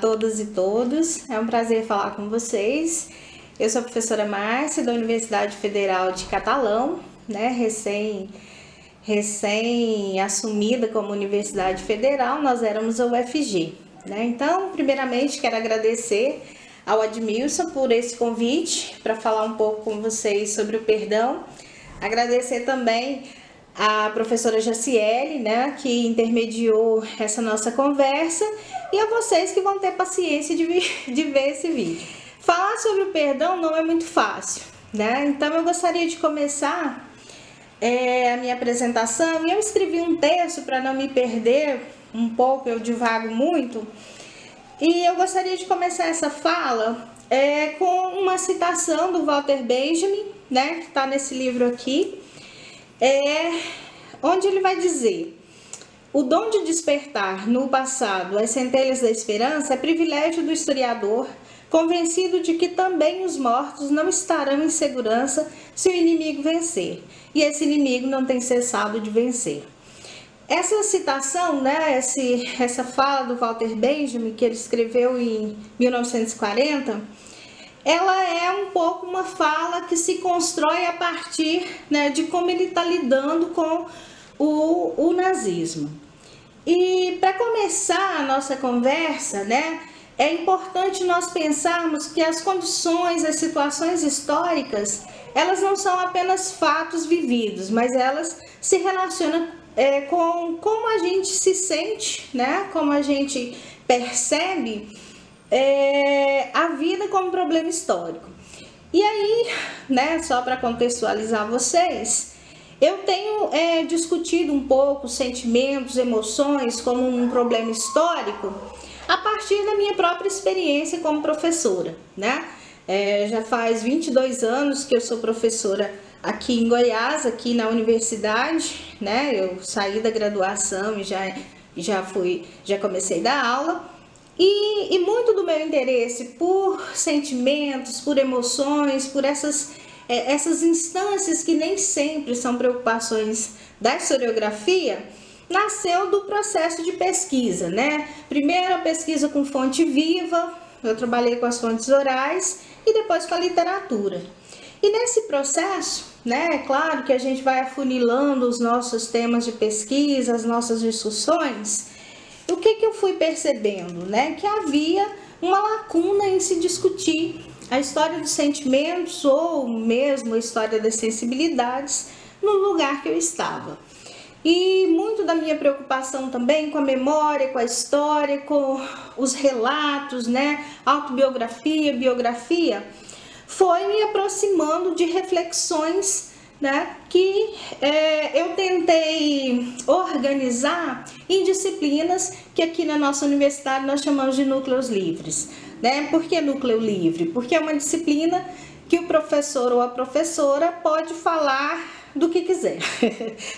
todas e todos, é um prazer falar com vocês. Eu sou a professora Márcia, da Universidade Federal de Catalão, né, recém-assumida como Universidade Federal, nós éramos a UFG, né? Então, primeiramente, quero agradecer ao Admilson por esse convite para falar um pouco com vocês sobre o perdão. Agradecer também a professora Jaciele, né, que intermediou essa nossa conversa, e a vocês que vão ter paciência de ver esse vídeo. Falar sobre o perdão não é muito fácil, né? Então eu gostaria de começar a minha apresentação, e eu escrevi um texto para não me perder um pouco, eu divago muito, e eu gostaria de começar essa fala com uma citação do Walter Benjamin, né, que está nesse livro aqui, onde ele vai dizer: o dom de despertar no passado as centelhas da esperança é privilégio do historiador, convencido de que também os mortos não estarão em segurança se o inimigo vencer, e esse inimigo não tem cessado de vencer. Essa citação, né, essa fala do Walter Benjamin, que ele escreveu em 1940, ela é um pouco uma fala que se constrói a partir, né, de como ele está lidando com o nazismo. E para começar a nossa conversa, né, é importante nós pensarmos que as condições, as situações históricas, elas não são apenas fatos vividos, mas elas se relacionam com como a gente se sente, né, como a gente percebe a vida como problema histórico. E aí, né, só para contextualizar vocês, eu tenho discutido um pouco sentimentos, emoções como um problema histórico a partir da minha própria experiência como professora, né? Já faz 22 anos que eu sou professora aqui em Goiás, aqui na universidade, né? Eu saí da graduação e já comecei a dar aula. E muito do meu interesse por sentimentos, por emoções, por essas instâncias que nem sempre são preocupações da historiografia, nasceu do processo de pesquisa, né? Primeiro a pesquisa com fonte viva, eu trabalhei com as fontes orais, e depois com a literatura. E nesse processo, né, é claro que a gente vai afunilando os nossos temas de pesquisa, as nossas discussões. O que eu fui percebendo, né? Que havia uma lacuna em se discutir a história dos sentimentos ou mesmo a história das sensibilidades no lugar que eu estava. E muito da minha preocupação também com a memória, com a história, com os relatos, né? Autobiografia, biografia, foi me aproximando de reflexões, né, que eu tentei organizar em disciplinas que aqui na nossa universidade nós chamamos de núcleos livres, né? Por que núcleo livre? Porque é uma disciplina que o professor ou a professora pode falar do que quiser,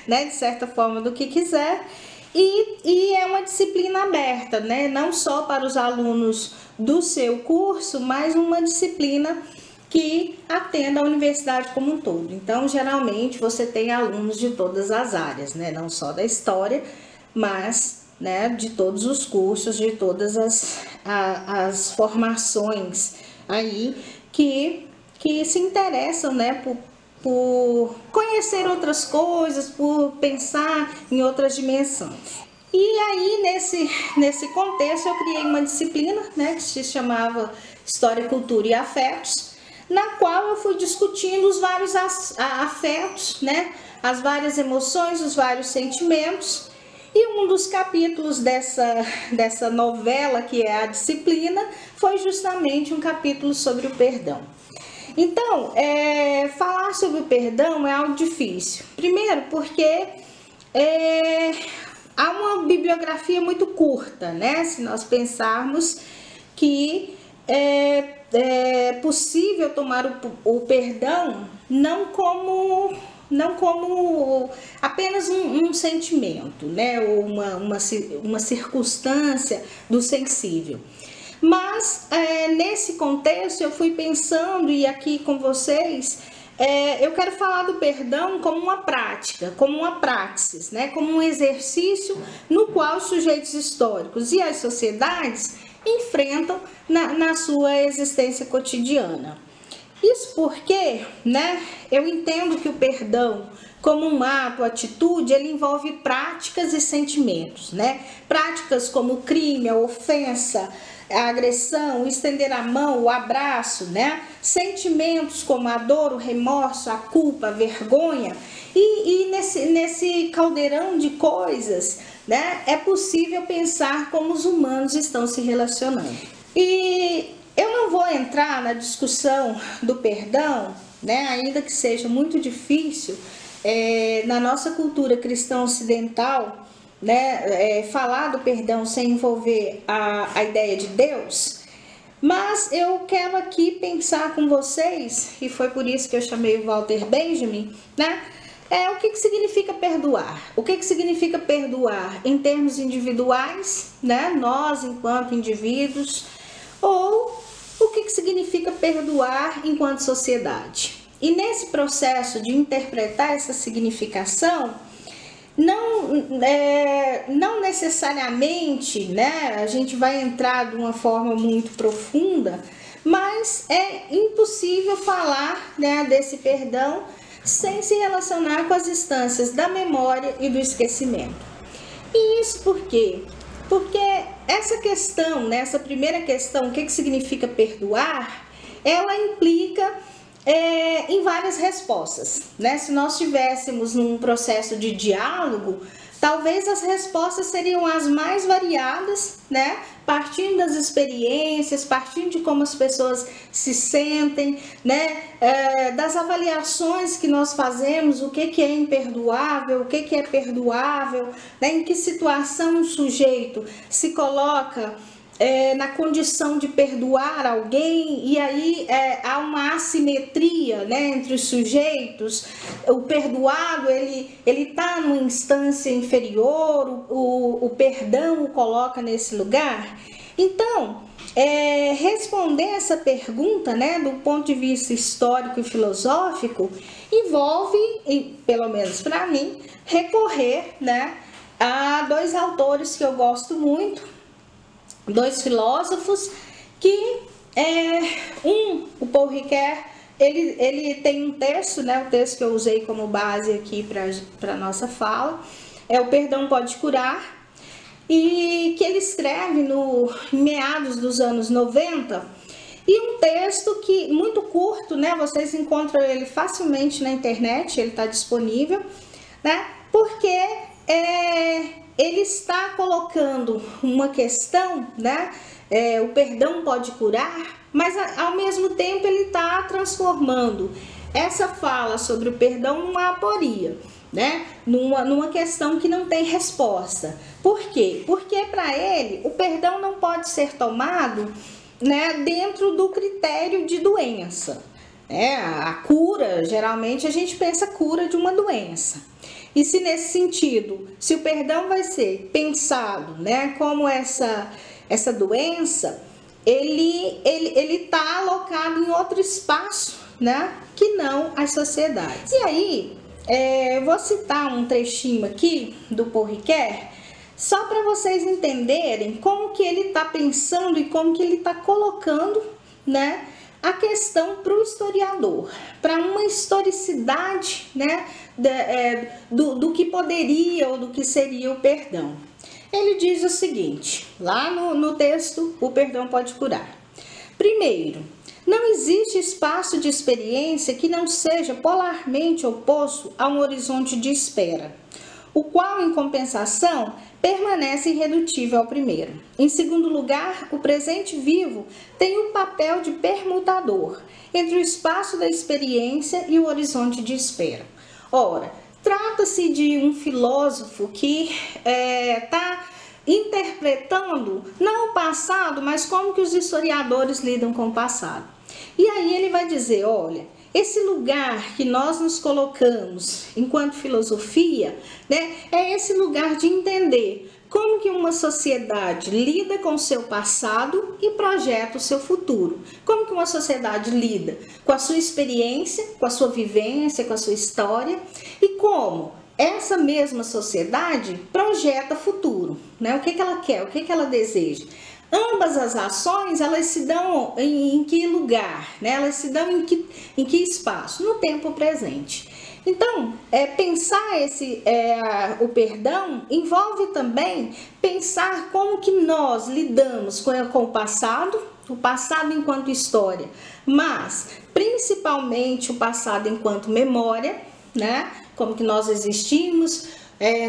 né? De certa forma, do que quiser, e é uma disciplina aberta, né? Não só para os alunos do seu curso, mas uma disciplina que atenda a universidade como um todo. Então, geralmente, você tem alunos de todas as áreas, né? Não só da história, mas, né, de todos os cursos, de todas as formações aí que se interessam, né, por conhecer outras coisas, por pensar em outras dimensões. E aí, nesse contexto, eu criei uma disciplina, né, que se chamava História, Cultura e Afetos, na qual eu fui discutindo os vários afetos, né, as várias emoções, os vários sentimentos, e um dos capítulos dessa novela, que é a disciplina, foi justamente um capítulo sobre o perdão. Então, falar sobre o perdão é algo difícil. Primeiro porque há uma bibliografia muito curta, né, se nós pensarmos que é possível tomar o perdão não como apenas um sentimento, né, ou uma circunstância do sensível. Mas nesse contexto eu fui pensando, e aqui com vocês, eu quero falar do perdão como uma prática, como uma praxis, né, como um exercício no qual os sujeitos históricos e as sociedades enfrentam na sua existência cotidiana. Isso porque, né, eu entendo que o perdão, como um ato, atitude, ele envolve práticas e sentimentos, né? Práticas como o crime, a ofensa, a agressão, o estender a mão, o abraço, né? Sentimentos como a dor, o remorso, a culpa, a vergonha. E nesse caldeirão de coisas, né, é possível pensar como os humanos estão se relacionando. E eu não vou entrar na discussão do perdão, né, ainda que seja muito difícil, na nossa cultura cristã ocidental, né, falar do perdão sem envolver a ideia de Deus, mas eu quero aqui pensar com vocês, e foi por isso que eu chamei o Walter Benjamin, né, o que significa perdoar? O que significa perdoar em termos individuais, né, nós enquanto indivíduos, ou o que significa perdoar enquanto sociedade? E nesse processo de interpretar essa significação, não necessariamente, né, a gente vai entrar de uma forma muito profunda, mas é impossível falar, né, desse perdão sem se relacionar com as instâncias da memória e do esquecimento. E isso por quê? Porque essa questão, né, essa primeira questão, o que significa perdoar, ela implica em várias respostas, né? Se nós estivéssemos num processo de diálogo, talvez as respostas seriam as mais variadas, né? Partindo das experiências, partindo de como as pessoas se sentem, né? Das avaliações que nós fazemos, o que é imperdoável, o que é perdoável, né? Em que situação um sujeito se coloca na condição de perdoar alguém, e aí há uma assimetria, né, entre os sujeitos. O perdoado ele está numa instância inferior, o perdão o coloca nesse lugar. Então, responder essa pergunta, né, do ponto de vista histórico e filosófico, envolve, pelo menos para mim, recorrer, né, a dois autores que eu gosto muito, dois filósofos, que o Paul Ricoeur, ele tem um texto, né, o texto que eu usei como base aqui para nossa fala, O Perdão Pode Curar, e que ele escreve em meados dos anos 90, e um texto que muito curto, né, vocês encontram ele facilmente na internet, ele está disponível, né, porque ele está colocando uma questão, né? O perdão pode curar, mas ao mesmo tempo ele está transformando essa fala sobre o perdão numa aporia, né? Numa questão que não tem resposta. Por quê? Porque para ele o perdão não pode ser tomado, né, dentro do critério de doença. A cura, geralmente a gente pensa cura de uma doença. E se nesse sentido, se o perdão vai ser pensado, né, como essa doença, ele está alocado em outro espaço, né, que não as sociedades. E aí, vou citar um trechinho aqui do Paul Ricoeur, só para vocês entenderem como que ele está pensando e como que ele está colocando, né, a questão para o historiador, para uma historicidade, né, do que poderia ou do que seria o perdão. Ele diz o seguinte, lá no texto, O Perdão Pode Curar. Primeiro, não existe espaço de experiência que não seja polarmente oposto a um horizonte de espera, o qual, em compensação, permanece irredutível ao primeiro. Em segundo lugar, o presente vivo tem um papel de permutador entre o espaço da experiência e o horizonte de espera. Ora, trata-se de um filósofo que está interpretando não o passado, mas como que os historiadores lidam com o passado. E aí ele vai dizer, olha, esse lugar que nós nos colocamos enquanto filosofia, né, é esse lugar de entender como que uma sociedade lida com o seu passado e projeta o seu futuro. Como que uma sociedade lida com a sua experiência, com a sua vivência, com a sua história, e como essa mesma sociedade projeta futuro, né? O que ela quer, o que ela deseja. Ambas as ações, elas se dão em que lugar, né? Elas se dão em que espaço? No tempo presente. Então, pensar o perdão envolve também pensar como que nós lidamos com o passado enquanto história, mas principalmente o passado enquanto memória, né? Como que nós existimos,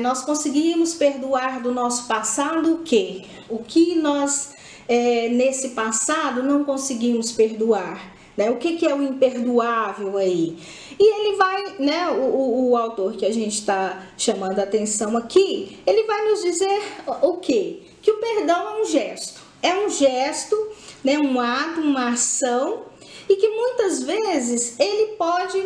nós conseguimos perdoar do nosso passado o quê? O que nós nesse passado não conseguimos perdoar, né? O que é o imperdoável aí? E ele vai, né, o autor que a gente está chamando a atenção aqui, ele vai nos dizer o quê? Que o perdão é um gesto, né, um ato, uma ação, e que muitas vezes ele pode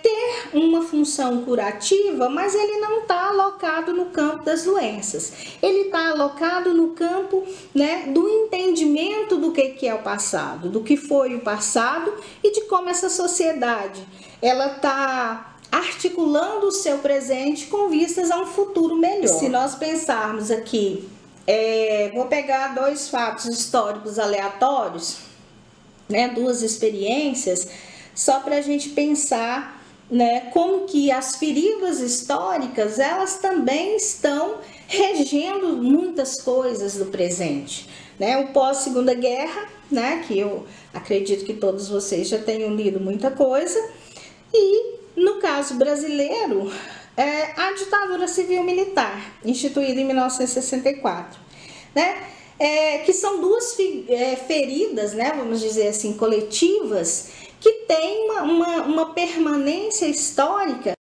ter uma função curativa, mas ele não está alocado no campo das doenças. Ele está alocado no campo, né, do entendimento do que é o passado, do que foi o passado e de como essa sociedade ela está articulando o seu presente com vistas a um futuro melhor. Se nós pensarmos aqui, vou pegar 2 fatos históricos aleatórios, né, 2 experiências, só para a gente pensar, né, como que as feridas históricas, elas também estão regendo muitas coisas do presente, né? O pós-Segunda Guerra, né, que eu acredito que todos vocês já tenham lido muita coisa, e no caso brasileiro, a ditadura civil-militar, instituída em 1964, né? Que são 2 feridas, né, vamos dizer assim, coletivas, que têm uma permanência histórica